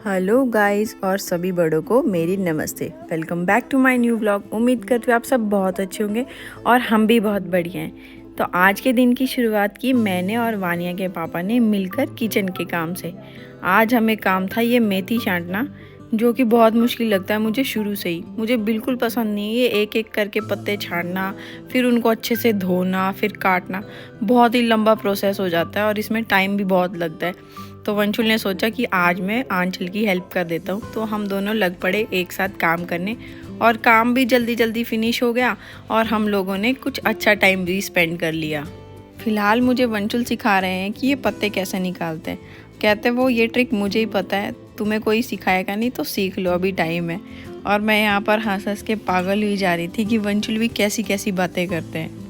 Hello guys और सभी बड़ों को मेरी नमस्ते। Welcome back to my new vlog. उम्मीद करती हूँ आप सब बहुत अच्छे होंगे और हम भी बहुत बढ़िया हैं। तो आज के दिन की शुरुआत की मैंने और वानिया के पापा ने मिलकर किचन के काम से। आज हमें काम था ये मेथी छांटना, जो कि बहुत मुश्किल लगता है मुझे शुरू से ही। मुझे बिल्कुल पसंद नहीं है ये एक एक करके पत्ते छांटना, फिर उनको अच्छे से धोना, फिर काटना। बहुत ही लंबा प्रोसेस हो जाता है और इसमें टाइम भी बहुत लगता है। तो वंशुल ने सोचा कि आज मैं आंचल की हेल्प कर देता हूँ, तो हम दोनों लग पड़े एक साथ काम करने और काम भी जल्दी जल्दी फिनिश हो गया और हम लोगों ने कुछ अच्छा टाइम भी स्पेंड कर लिया। फिलहाल मुझे वंशुल सिखा रहे हैं कि ये पत्ते कैसे निकालते हैं। कहते वो ये ट्रिक मुझे ही पता है, तुम्हें कोई सिखाएगा नहीं तो सीख लो, अभी टाइम है। और मैं यहाँ पर हंस हंस के पागल हुई जा रही थी कि वंशुल भी कैसी कैसी बातें करते हैं।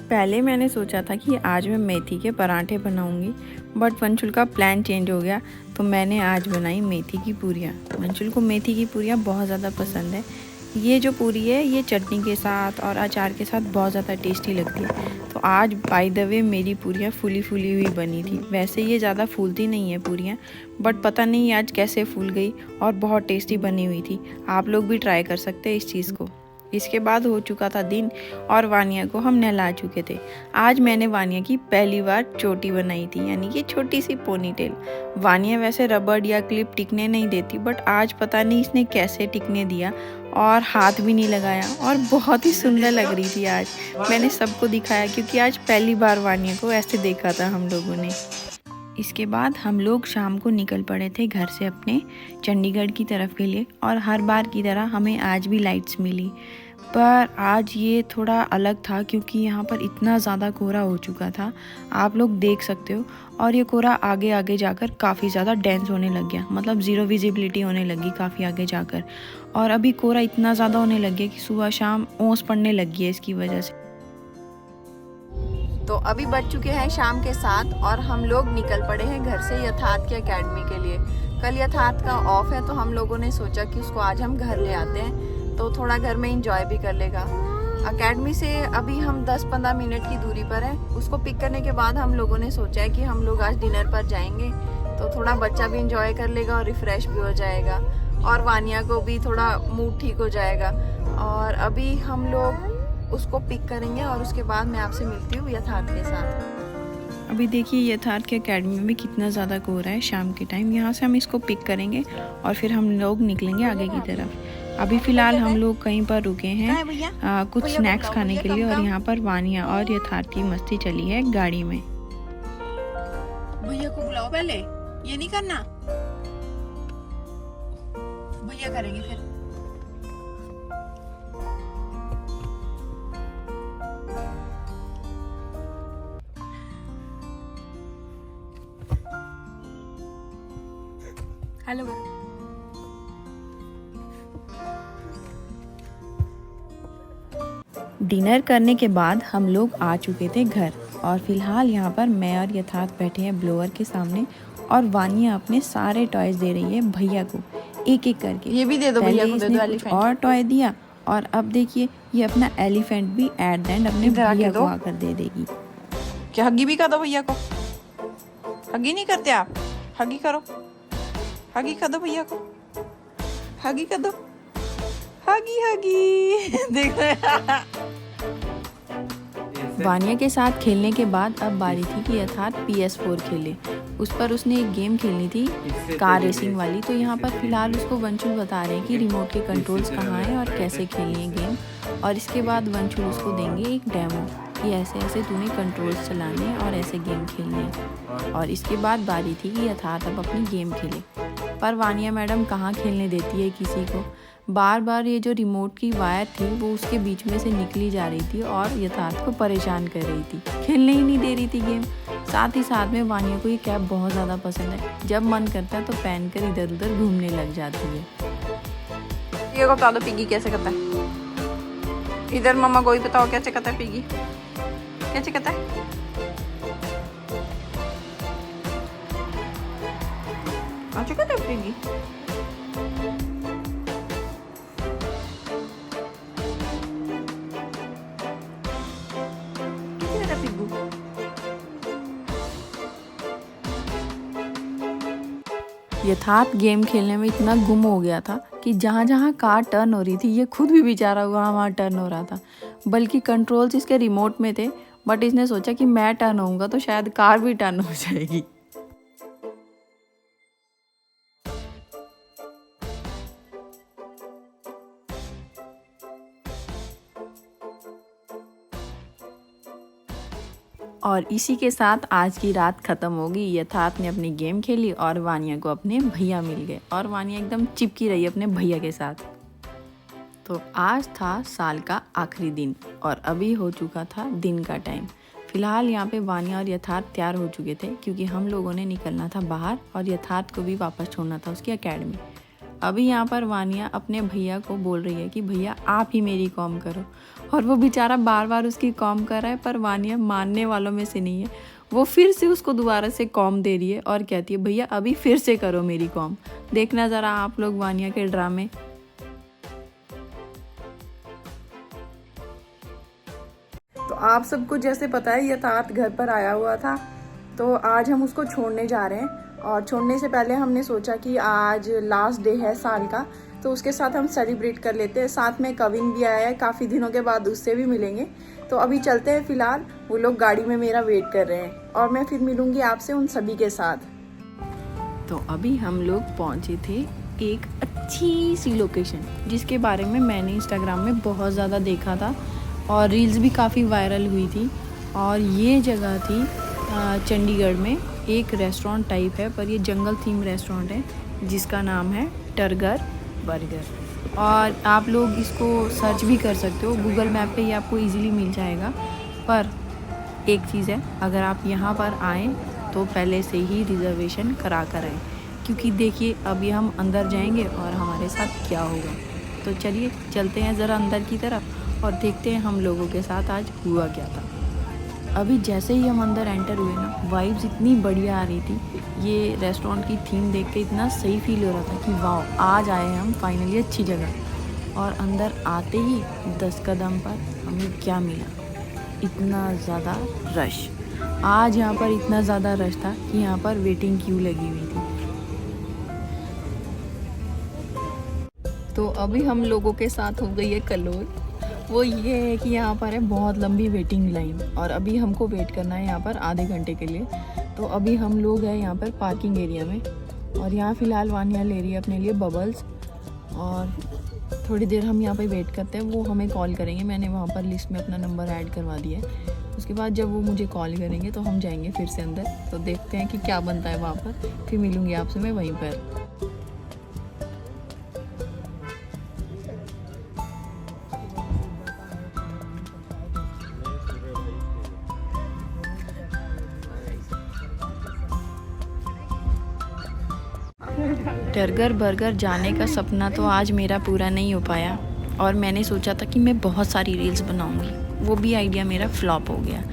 पहले मैंने सोचा था कि आज मैं मेथी के पराठे बनाऊंगी, बट वंशुल का प्लान चेंज हो गया तो मैंने आज बनाई मेथी की पूरियाँ। वंशुल को मेथी की पूरियाँ बहुत ज़्यादा पसंद है। ये जो पूरी है ये चटनी के साथ और अचार के साथ बहुत ज़्यादा टेस्टी लगती है। तो आज बाय द वे मेरी पूरियाँ फूली फूली हुई बनी थी। वैसे ये ज़्यादा फूलती नहीं है पूरियाँ, बट पता नहीं आज कैसे फूल गई और बहुत टेस्टी बनी हुई थी। आप लोग भी ट्राई कर सकते हैं इस चीज़ को। इसके बाद हो चुका था दिन और वानिया को हम नहला चुके थे। आज मैंने वानिया की पहली बार चोटी बनाई थी, यानी कि छोटी सी पोनीटेल। वानिया वैसे रबड़ या क्लिप टिकने नहीं देती, बट आज पता नहीं इसने कैसे टिकने दिया और हाथ भी नहीं लगाया और बहुत ही सुंदर लग रही थी आज। मैंने सबको दिखाया क्योंकि आज पहली बार वानिया को ऐसे देखा था हम लोगों ने। इसके बाद हम लोग शाम को निकल पड़े थे घर से अपने चंडीगढ़ की तरफ के लिए और हर बार की तरह हमें आज भी लाइट्स मिली। पर आज ये थोड़ा अलग था क्योंकि यहाँ पर इतना ज़्यादा कोहरा हो चुका था, आप लोग देख सकते हो। और ये कोहरा आगे आगे जाकर काफ़ी ज़्यादा डेंस होने लग गया, मतलब ज़ीरो विजिबिलिटी होने लगी काफ़ी आगे जाकर। और अभी कोहरा इतना ज़्यादा होने लग गया कि सुबह शाम ओस पड़ने लगी है इसकी वजह से। तो अभी बज चुके हैं शाम के 7 और हम लोग निकल पड़े हैं घर से यथार्थ की एकेडमी के लिए। कल यथार्थ का ऑफ है तो हम लोगों ने सोचा कि उसको आज हम घर ले आते हैं, तो थोड़ा घर में एंजॉय भी कर लेगा। एकेडमी से अभी हम 10-15 मिनट की दूरी पर हैं। उसको पिक करने के बाद हम लोगों ने सोचा है कि हम लोग आज डिनर पर जाएंगे, तो थोड़ा बच्चा भी एंजॉय कर लेगा और रिफ्रेश भी हो जाएगा और वानिया को भी थोड़ा मूड ठीक हो जाएगा। और अभी हम लोग उसको पिक करेंगे और उसके बाद मैं आपसे मिलती हूँ यथार्थ के साथ। अभी देखिए यथार्थ के एकेडमी में कितना ज़्यादा कोहरा है शाम के टाइम। यहाँ से हम इसको पिक करेंगे और फिर हम लोग निकलेंगे आगे की तरफ। अभी फ़िलहाल हम लोग कहीं पर रुके हैं कुछ स्नैक्स खाने के लिए और यहाँ पर वानिया और यथार्थ की मस्ती चली है गाड़ी में। भैया को बुलाओ पहले, ये नहीं करना, भैया करेंगे फिर। हेलो डिनर करने के बाद हम लोग आ चुके थे घर और फिलहाल यहाँ पर मैं और यथार्थ बैठे हैं ब्लोअर के सामने और वानिया अपने सारे टॉयज दे रही है भैया को एक एक करके। ये भी दे दो भैया को, दे दो एलिफेंट। और टॉय दिया और अब देखिए ये अपना एलिफेंट भी एट द एंड अपने भैया को आकर दे देगी। क्या हगी भी कर दो भैया को, हगी नहीं करते आप, हगी करो, हगी कर दो भैया को, हगी कर दो, हगी हगी देखो। वानिया के साथ खेलने के बाद अब बारी थी कि यथार्थ PS4 खेले। उस पर उसने एक गेम खेलनी थी कार रेसिंग वाली। तो यहाँ पर फिलहाल उसको वंशुल बता रहे हैं कि रिमोट के कंट्रोल्स कहाँ हैं और कैसे खेलनी है गेम। और इसके बाद वंशुल उसको देंगे एक डेमो कि ऐसे ऐसे तूने कंट्रोल्स चलाने हैं और ऐसे गेम खेलने हैं। और इसके बाद बारी थी कि यथार्थ अब अपनी गेम खेले, पर वानिया मैडम कहाँ खेलने देती है किसी को। बार बार ये जो रिमोट की वायर थी वो उसके बीच में से निकली जा रही थी और यथार्थ को परेशान कर रही थी, खेलने ही नहीं दे रही थी गेम। साथ ही साथ में वानिया को ये कैप बहुत ज़्यादा पसंद है, जब मन करता है तो पहन कर इधर उधर घूमने लग जाती है। ये को बता दो पिगी कैसे करता है, इधर मम्मा को ही बताओ कैसे करता है पिगी, कैसे करता है। अच्छा करता है पिगी। सिग्गू। यथार्थ गेम खेलने में इतना गुम हो गया था कि जहाँ जहाँ कार टर्न हो रही थी ये खुद भी बेचारा वहाँ टर्न हो रहा था, बल्कि कंट्रोल्स इसके रिमोट में थे, बट इसने सोचा कि मैं टर्न होऊंगा तो शायद कार भी टर्न हो जाएगी। और इसी के साथ आज की रात ख़त्म हो गई। यथार्थ ने अपनी गेम खेली और वानिया को अपने भैया मिल गए और वानिया एकदम चिपकी रही अपने भैया के साथ। तो आज था साल का आखिरी दिन और अभी हो चुका था दिन का टाइम। फिलहाल यहाँ पे वानिया और यथार्थ तैयार हो चुके थे क्योंकि हम लोगों ने निकलना था बाहर और यथार्थ को भी वापस छोड़ना था उसकी एकेडमी। अभी यहाँ पर वानिया अपने भैया को बोल रही है कि भैया आप ही मेरी कॉम करो, और वो बेचारा बार बार उसकी कॉम कर रहा है, पर वानिया मानने वालों में से नहीं है। वो फिर से उसको दोबारा से कॉम दे रही है और कहती है भैया अभी फिर से करो मेरी कॉम। देखना ज़रा आप लोग वानिया के ड्रामे। तो आप सबको जैसे पता है यथार्थ घर पर आया हुआ था, तो आज हम उसको छोड़ने जा रहे हैं। और छोड़ने से पहले हमने सोचा कि आज लास्ट डे है साल का, तो उसके साथ हम सेलिब्रेट कर लेते हैं। साथ में कविन भी आया है, काफ़ी दिनों के बाद उससे भी मिलेंगे। तो अभी चलते हैं, फ़िलहाल वो लोग गाड़ी में मेरा वेट कर रहे हैं और मैं फिर मिलूँगी आपसे उन सभी के साथ। तो अभी हम लोग पहुँचे थे एक अच्छी सी लोकेशन जिसके बारे में मैंने इंस्टाग्राम में बहुत ज़्यादा देखा था और रील्स भी काफ़ी वायरल हुई थी। और ये जगह थी चंडीगढ़ में, एक रेस्टोरेंट टाइप है, पर ये जंगल थीम रेस्टोरेंट है जिसका नाम है टरगर बर्गर। और आप लोग इसको सर्च भी कर सकते हो गूगल मैप पे, ये आपको इजीली मिल जाएगा। पर एक चीज़ है, अगर आप यहाँ पर आएँ तो पहले से ही रिजर्वेशन करा कर आएँ, क्योंकि देखिए अभी हम अंदर जाएंगे और हमारे साथ क्या होगा। तो चलिए चलते हैं ज़रा अंदर की तरफ और देखते हैं हम लोगों के साथ आज हुआ क्या था। अभी जैसे ही हम अंदर एंटर हुए ना, वाइब्स इतनी बढ़िया आ रही थी। ये रेस्टोरेंट की थीम देख के इतना सही फील हो रहा था कि वाह आज आए हैं हम फाइनली अच्छी जगह। और अंदर आते ही 10 कदम पर हमें क्या मिला, इतना ज़्यादा रश। आज यहाँ पर इतना ज़्यादा रश था कि यहाँ पर वेटिंग क्यू लगी हुई थी। तो अभी हम लोगों के साथ हो गई है कलोल। वो ये है कि यहाँ पर है बहुत लंबी वेटिंग लाइन और अभी हमको वेट करना है यहाँ पर आधे घंटे के लिए। तो अभी हम लोग हैं यहाँ पर पार्किंग एरिया में और यहाँ फ़िलहाल वानिया ले रही है अपने लिए बबल्स। और थोड़ी देर हम यहाँ पर वेट करते हैं, वो हमें कॉल करेंगे। मैंने वहाँ पर लिस्ट में अपना नंबर ऐड करवा दिया है। उसके बाद जब वो मुझे कॉल करेंगे तो हम जाएंगे फिर से अंदर। तो देखते हैं कि क्या बनता है वहाँ पर, फिर मिलूँगी आपसे मैं वहीं पर। टरगर बर्गर जाने का सपना तो आज मेरा पूरा नहीं हो पाया और मैंने सोचा था कि मैं बहुत सारी रील्स बनाऊंगी, वो भी आइडिया मेरा फ्लॉप हो गया।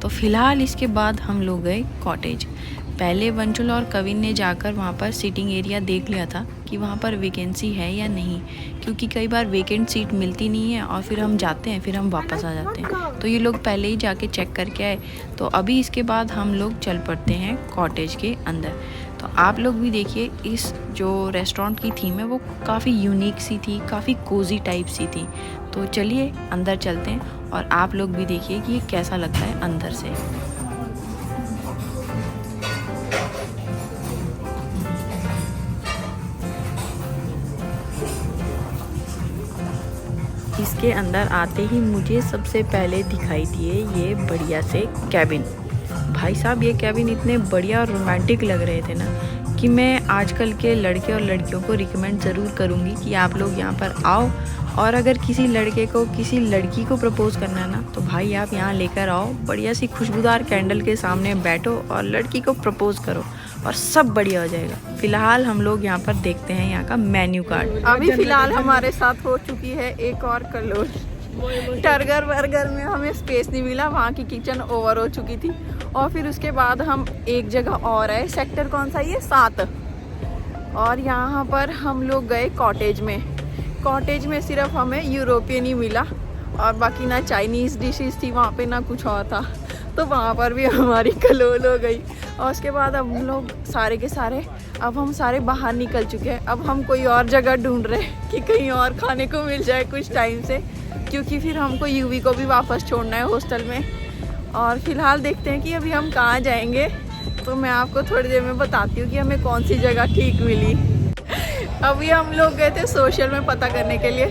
तो फ़िलहाल इसके बाद हम लोग गए कॉटेज। पहले वंचुल और कविन ने जाकर वहाँ पर सीटिंग एरिया देख लिया था कि वहाँ पर वैकेंसी है या नहीं, क्योंकि कई बार वेकेंट सीट मिलती नहीं है और फिर हम जाते हैं फिर हम वापस आ जाते हैं। तो ये लोग पहले ही जाके चेक करके आए। तो अभी इसके बाद हम लोग चल पड़ते हैं कॉटेज के अंदर। तो आप लोग भी देखिए, इस जो रेस्टोरेंट की थीम है वो काफ़ी यूनिक सी थी, काफ़ी कोजी टाइप सी थी। तो चलिए अंदर चलते हैं और आप लोग भी देखिए कि ये कैसा लगता है अंदर से। इसके अंदर आते ही मुझे सबसे पहले दिखाई दिए ये बढ़िया से कैबिन। भाई साहब ये कैबिन इतने बढ़िया और रोमांटिक लग रहे थे ना कि मैं आजकल के लड़के और लड़कियों को रिकमेंड ज़रूर करूँगी कि आप लोग यहाँ पर आओ। और अगर किसी लड़के को किसी लड़की को प्रपोज़ करना है ना, तो भाई आप यहाँ लेकर आओ, बढ़िया सी खुशबूदार कैंडल के सामने बैठो और लड़की को प्रपोज़ करो और सब बढ़िया हो जाएगा। फिलहाल हम लोग यहाँ पर देखते हैं यहाँ का मेन्यू कार्ड। अभी फ़िलहाल हमारे साथ हो चुकी है एक और कलोल। टरगर बर्गर में हमें स्पेस नहीं मिला, वहाँ की किचन ओवर हो चुकी थी। और फिर उसके बाद हम एक जगह और आए, सेक्टर कौन सा, ये 7। और यहाँ पर हम लोग गए कॉटेज में। कॉटेज में सिर्फ हमें यूरोपियन ही मिला और बाकी ना चाइनीज़ डिशेस थी वहाँ पे ना कुछ और था। तो वहाँ पर भी हमारी कलोल हो गई। और उसके बाद अब हम लोग सारे के सारे अब हम सारे बाहर निकल चुके हैं। अब हम कोई और जगह ढूंढ रहे हैं कि कहीं और खाने को मिल जाए कुछ टाइम से, क्योंकि फिर हमको यूवी को भी वापस छोड़ना है हॉस्टल में। और फिलहाल देखते हैं कि अभी हम कहाँ जाएंगे। तो मैं आपको थोड़ी देर में बताती हूँ कि हमें कौन सी जगह ठीक मिली। अभी हम लोग गए थे सोशल में पता करने के लिए,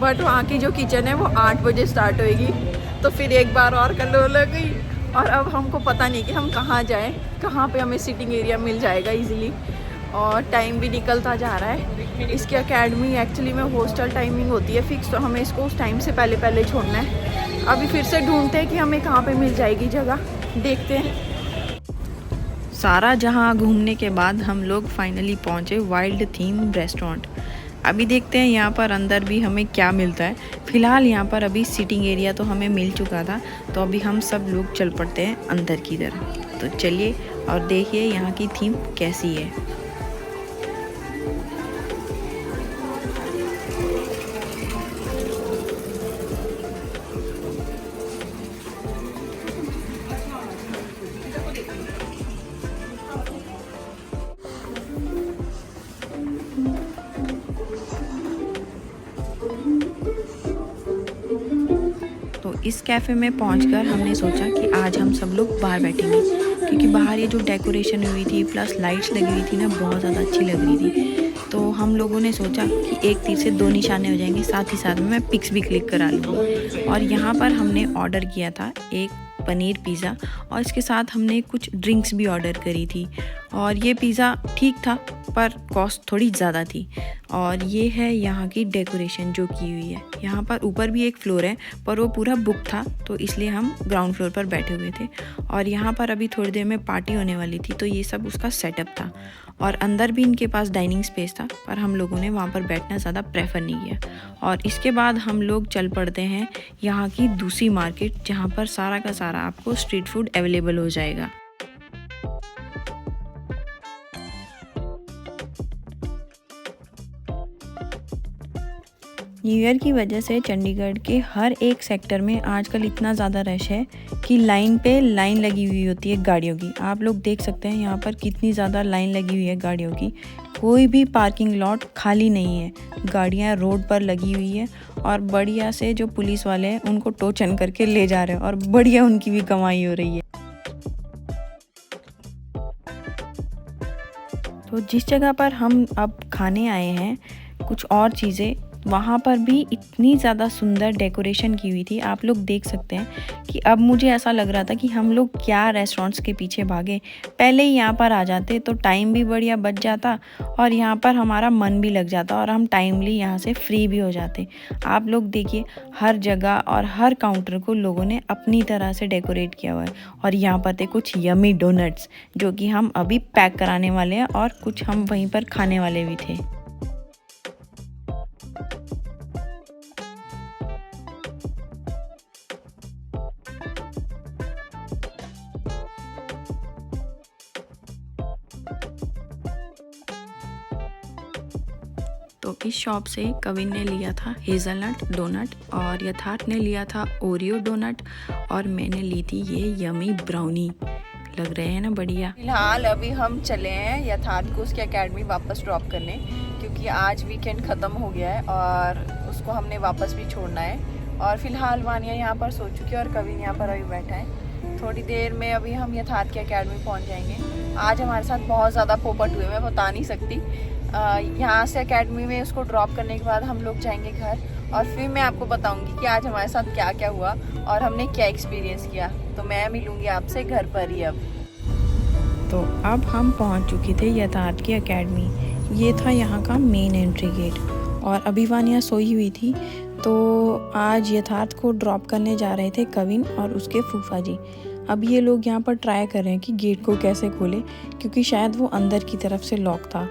बट वहाँ की जो किचन है वो 8 बजे स्टार्ट होएगी। तो फिर एक बार और कलोल हो गई। और अब हमको पता नहीं कि हम कहाँ जाएं, कहाँ पे हमें सिटिंग एरिया मिल जाएगा इजीली। और टाइम भी निकलता जा रहा है। इसकी एकेडमी एक्चुअली में हॉस्टल टाइमिंग होती है फिक्स, तो हमें इसको उस टाइम से पहले पहले छोड़ना है। अभी फिर से ढूंढते हैं कि हमें कहाँ पे मिल जाएगी जगह, देखते हैं। सारा जहाँ घूमने के बाद हम लोग फाइनली पहुँचे वाइल्ड थीम रेस्टोरेंट। अभी देखते हैं यहाँ पर अंदर भी हमें क्या मिलता है। फ़िलहाल यहाँ पर अभी सीटिंग एरिया तो हमें मिल चुका था, तो अभी हम सब लोग चल पड़ते हैं अंदर की तरफ। तो चलिए और देखिए यहाँ की थीम कैसी है। तो इस कैफ़े में पहुंचकर हमने सोचा कि आज हम सब लोग बाहर बैठेंगे, क्योंकि बाहर ये जो डेकोरेशन हुई थी प्लस लाइट्स लगी हुई थी ना, बहुत ज़्यादा अच्छी लग रही थी। तो हम लोगों ने सोचा कि एक तीर से दो निशाने हो जाएंगे, साथ ही साथ में मैं पिक्स भी क्लिक करा लूँगी। और यहाँ पर हमने ऑर्डर किया था एक पनीर पिज़्ज़ा, और इसके साथ हमने कुछ ड्रिंक्स भी ऑर्डर करी थी। और ये पिज़्ज़ा ठीक था पर कॉस्ट थोड़ी ज़्यादा थी। और ये है यहाँ की डेकोरेशन जो की हुई है। यहाँ पर ऊपर भी एक फ्लोर है पर वो पूरा बुक था, तो इसलिए हम ग्राउंड फ्लोर पर बैठे हुए थे। और यहाँ पर अभी थोड़ी देर में पार्टी होने वाली थी, तो ये सब उसका सेटअप था। और अंदर भी इनके पास डाइनिंग स्पेस था, पर हम लोगों ने वहाँ पर बैठना ज़्यादा प्रेफर नहीं किया। और इसके बाद हम लोग चल पड़ते हैं यहाँ की दूसरी मार्केट, जहाँ पर सारा का सारा आपको स्ट्रीट फूड अवेलेबल हो जाएगा। न्यू ईयर की वजह से चंडीगढ़ के हर एक सेक्टर में आजकल इतना ज़्यादा रश है कि लाइन पे लाइन लगी हुई होती है गाड़ियों की। आप लोग देख सकते हैं यहाँ पर कितनी ज़्यादा लाइन लगी हुई है गाड़ियों की। कोई भी पार्किंग लॉट खाली नहीं है, गाड़ियाँ रोड पर लगी हुई है। और बढ़िया से जो पुलिस वाले हैं उनको टोचन करके ले जा रहे हैं, और बढ़िया उनकी भी कमाई हो रही है। तो जिस जगह पर हम अब खाने आए हैं कुछ और चीज़ें, वहाँ पर भी इतनी ज़्यादा सुंदर डेकोरेशन की हुई थी। आप लोग देख सकते हैं कि अब मुझे ऐसा लग रहा था कि हम लोग क्या रेस्टोरेंट्स के पीछे भागे, पहले ही यहाँ पर आ जाते तो टाइम भी बढ़िया बच जाता और यहाँ पर हमारा मन भी लग जाता और हम टाइमली यहाँ से फ्री भी हो जाते। आप लोग देखिए हर जगह और हर काउंटर को लोगों ने अपनी तरह से डेकोरेट किया हुआ है। और यहाँ पर थे कुछ यमी डोनट्स जो कि हम अभी पैक कराने वाले हैं, और कुछ हम वहीं पर खाने वाले भी थे। तो इस शॉप से कविन ने लिया था हेज़लनट डोनट, और यथार्थ ने लिया था ओरियो डोनट, और मैंने ली थी ये यमी ब्राउनी। लग रहे हैं ना बढ़िया। फिलहाल अभी हम चले हैं यथार्थ को उसकी एकेडमी वापस ड्रॉप करने, क्योंकि आज वीकेंड ख़त्म हो गया है और उसको हमने वापस भी छोड़ना है। और फिलहाल वानिया यहाँ पर सो चुकी है और कविन यहाँ पर अभी बैठा है। थोड़ी देर में अभी हम यथार्थ की एकेडमी पहुँच जाएंगे। आज हमारे साथ बहुत ज़्यादा पोपट हुए, मैं बता नहीं सकती। यहाँ से एकेडमी में उसको ड्रॉप करने के बाद हम लोग जाएंगे घर, और फिर मैं आपको बताऊंगी कि आज हमारे साथ क्या क्या हुआ और हमने क्या एक्सपीरियंस किया। तो मैं मिलूंगी आपसे घर पर ही अब। तो अब हम पहुँच चुके थे यथार्थ की एकेडमी। ये था यहाँ का मेन एंट्री गेट, और अभी वानिया सोई हुई थी। तो आज यथार्थ को ड्रॉप करने जा रहे थे कविन और उसके फूफा जी। अब ये लोग यहाँ पर ट्राई कर रहे हैं कि गेट को कैसे खोले, क्योंकि शायद वो अंदर की तरफ से लॉक था।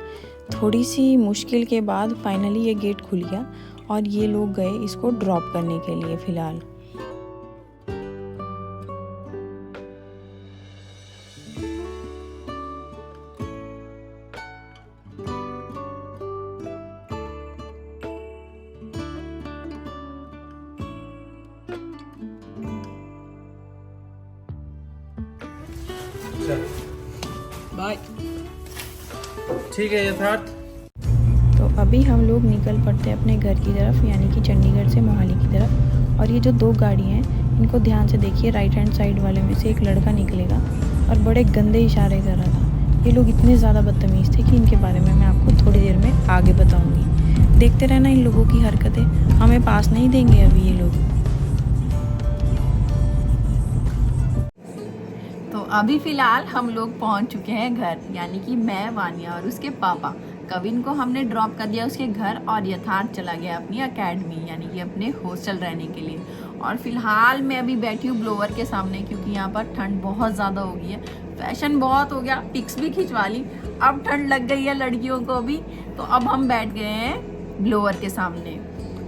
थोड़ी सी मुश्किल के बाद फाइनली ये गेट खुल गया और ये लोग गए इसको ड्रॉप करने के लिए फ़िलहाल। हाय। ठीक है यथार्थ। तो अभी हम लोग निकल पड़ते हैं अपने घर की तरफ, यानी कि चंडीगढ़ से मोहाली की तरफ। और ये जो दो गाड़ी हैं इनको ध्यान से देखिए, राइट हैंड साइड वाले में से एक लड़का निकलेगा और बड़े गंदे इशारे कर रहा था। ये लोग इतने ज़्यादा बदतमीज़ थे कि इनके बारे में मैं आपको थोड़ी देर में आगे बताऊंगी। देखते रहना इन लोगों की हरकतें, हमें पास नहीं देंगे अभी ये लोग। तो अभी फ़िलहाल हम लोग पहुंच चुके हैं घर, यानी कि मैं, वानिया और उसके पापा। कविन को हमने ड्रॉप कर दिया उसके घर और यथार्थ चला गया अपनी एकेडमी, यानी कि अपने हॉस्टल रहने के लिए। और फिलहाल मैं अभी बैठी हूँ ब्लोवर के सामने, क्योंकि यहाँ पर ठंड बहुत ज़्यादा हो गई है। फैशन बहुत हो गया, पिक्स भी खिंचवा ली, अब ठंड लग गई है लड़कियों को भी, तो अब हम बैठ गए हैं ब्लोवर के सामने।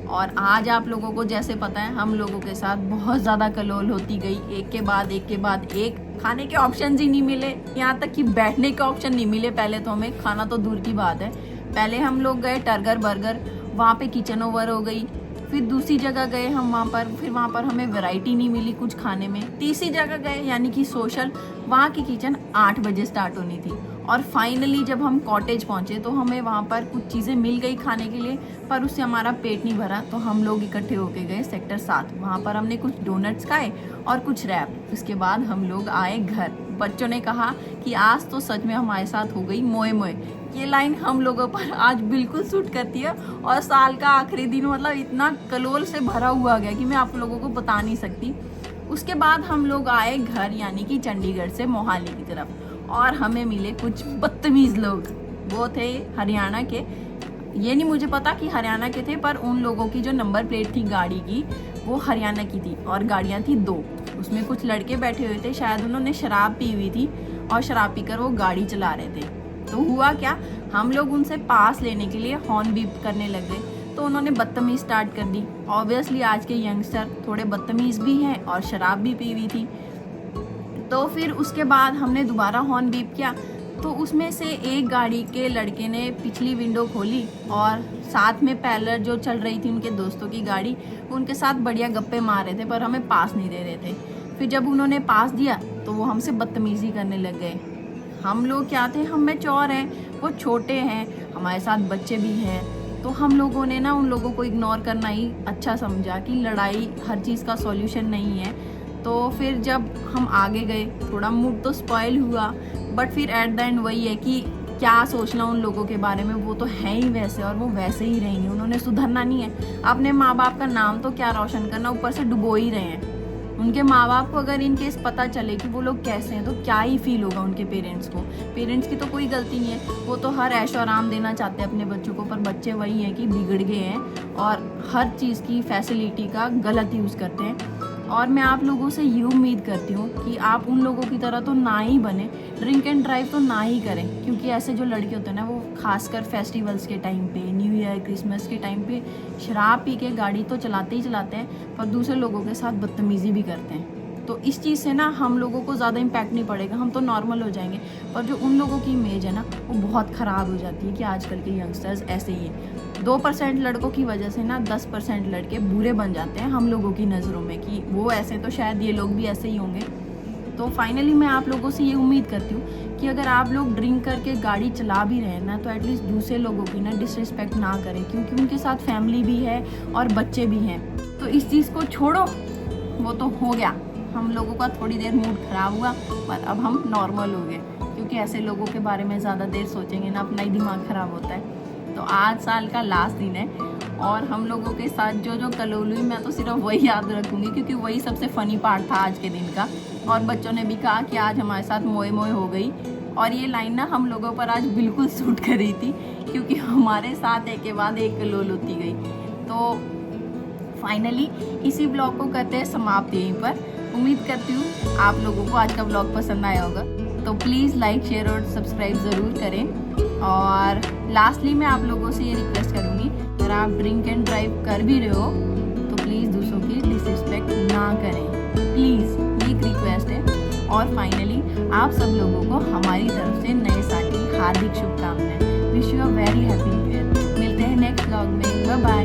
और आज आप लोगों को जैसे पता है, हम लोगों के साथ बहुत ज़्यादा कलोल होती गई, एक के बाद एक। खाने के ऑप्शन ही नहीं मिले, यहाँ तक कि बैठने के ऑप्शन नहीं मिले। पहले तो हमें खाना तो दूर की बात है, पहले हम लोग गए टर्गर बर्गर, वहाँ पे किचन ओवर हो गई। फिर दूसरी जगह गए हम वहाँ पर, फिर वहाँ पर हमें वैरायटी नहीं मिली कुछ खाने में। तीसरी जगह गए यानी कि सोशल, वहाँ की किचन 8 बजे स्टार्ट होनी थी। और फाइनली जब हम कॉटेज पहुँचे तो हमें वहाँ पर कुछ चीज़ें मिल गई खाने के लिए, पर उससे हमारा पेट नहीं भरा। तो हम लोग इकट्ठे होके गए सेक्टर 7, वहाँ पर हमने कुछ डोनट्स खाए और कुछ रैप। उसके बाद हम लोग आए घर। बच्चों ने कहा कि आज तो सच में हमारे साथ हो गई मोए मोए। ये लाइन हम लोगों पर आज बिल्कुल सूट करती है। और साल का आखिरी दिन मतलब इतना कलोल से भरा हुआ गया कि मैं आप लोगों को बता नहीं सकती। उसके बाद हम लोग आए घर, यानी कि चंडीगढ़ से मोहाली की तरफ, और हमें मिले कुछ बदतमीज़ लोग। वो थे हरियाणा के, ये नहीं मुझे पता कि हरियाणा के थे, पर उन लोगों की जो नंबर प्लेट थी गाड़ी की वो हरियाणा की थी। और गाड़ियाँ थी 2, उसमें कुछ लड़के बैठे हुए थे, शायद उन्होंने शराब पी हुई थी और शराब पीकर वो गाड़ी चला रहे थे। तो हुआ क्या, हम लोग उनसे पास लेने के लिए हॉर्न बीप करने लग गए, तो उन्होंने बदतमीज़ स्टार्ट कर दी। ऑब्वियसली आज के यंगस्टर थोड़े बदतमीज़ भी हैं और शराब भी पी हुई थी। तो फिर उसके बाद हमने दोबारा हॉर्न बीप किया, तो उसमें से एक गाड़ी के लड़के ने पिछली विंडो खोली और साथ में पैरेलल जो चल रही थी उनके दोस्तों की गाड़ी, उनके साथ बढ़िया गप्पे मार रहे थे, पर हमें पास नहीं दे रहे थे। फिर जब उन्होंने पास दिया तो वो हमसे बदतमीज़ी करने लग गए। हम लोग क्या थे, हम में चौर हैं, वो छोटे हैं, हमारे साथ बच्चे भी हैं। तो हम लोगों ने ना उन लोगों को इग्नोर करना ही अच्छा समझा कि लड़ाई हर चीज़ का सॉल्यूशन नहीं है। तो फिर जब हम आगे गए, थोड़ा मूड तो स्पॉइल हुआ, बट फिर एट द एंड वही है कि क्या सोचना उन लोगों के बारे में, वो तो है ही वैसे और वो वैसे ही रहेंगे, उन्होंने सुधरना नहीं है। अपने माँ बाप का नाम तो क्या रोशन करना, ऊपर से डुबो ही रहे हैं। उनके माँ बाप को अगर इनकेस पता चले कि वो लोग कैसे हैं तो क्या ही फील होगा उनके पेरेंट्स को। पेरेंट्स की तो कोई गलती नहीं है, वो तो हर ऐशो आराम देना चाहते हैं अपने बच्चों को, पर बच्चे वही हैं कि बिगड़ गए हैं और हर चीज़ की फैसिलिटी का गलत यूज़ करते हैं। और मैं आप लोगों से ये उम्मीद करती हूँ कि आप उन लोगों की तरह तो ना ही बने, ड्रिंक एंड ड्राइव तो ना ही करें, क्योंकि ऐसे जो लड़के होते हैं ना, वो खासकर फेस्टिवल्स के टाइम पे, न्यू ईयर क्रिसमस के टाइम पे शराब पी के गाड़ी तो चलाते ही चलाते हैं, पर दूसरे लोगों के साथ बदतमीज़ी भी करते हैं। तो इस चीज़ से ना हम लोगों को ज़्यादा इम्पैक्ट नहीं पड़ेगा, हम तो नॉर्मल हो जाएंगे, पर जो उन लोगों की इमेज है ना वो बहुत ख़राब हो जाती है कि आजकल के यंगस्टर्स ऐसे ही हैं। 2% लड़कों की वजह से ना 10% लड़के बुरे बन जाते हैं हम लोगों की नज़रों में कि वो ऐसे, तो शायद ये लोग भी ऐसे ही होंगे। तो फाइनली मैं आप लोगों से ये उम्मीद करती हूँ कि अगर आप लोग ड्रिंक करके गाड़ी चला भी रहे हैं ना, तो एटलीस्ट दूसरे लोगों की ना डिसरिस्पेक्ट ना करें, क्योंकि उनके साथ फैमिली भी है और बच्चे भी हैं। तो इस चीज़ को छोड़ो, वो तो हो गया, हम लोगों का थोड़ी देर मूड ख़राब हुआ, पर अब हम नॉर्मल हो गए, क्योंकि ऐसे लोगों के बारे में ज़्यादा देर सोचेंगे ना अपना ही दिमाग ख़राब होता है। तो आज साल का लास्ट दिन है और हम लोगों के साथ जो कलोल हुई, मैं तो सिर्फ वही याद रखूँगी, क्योंकि वही सबसे फ़नी पार्ट था आज के दिन का। और बच्चों ने भी कहा कि आज हमारे साथ मोए मोए हो गई, और ये लाइन ना हम लोगों पर आज बिल्कुल सूट कर रही थी, क्योंकि हमारे साथ एक के बाद एक कलोल होती गई। तो फाइनली इसी ब्लॉग को करते हैं समाप्त यहीं पर। उम्मीद करती हूँ आप लोगों को आज का ब्लॉग पसंद आया होगा, तो प्लीज़ लाइक शेयर और सब्सक्राइब ज़रूर करें। और लास्टली मैं आप लोगों से ये रिक्वेस्ट करूँगी, अगर आप ड्रिंक एंड ड्राइव कर भी रहे हो तो प्लीज़ दूसरों की डिसरिस्पेक्ट ना करें, प्लीज़, ये एक रिक्वेस्ट है। और फाइनली आप सब लोगों को हमारी तरफ से नए साल की हार्दिक शुभकामनाएं। Wish you a very happy new year. मिलते हैं नेक्स्ट ब्लॉग में, बाय बाय।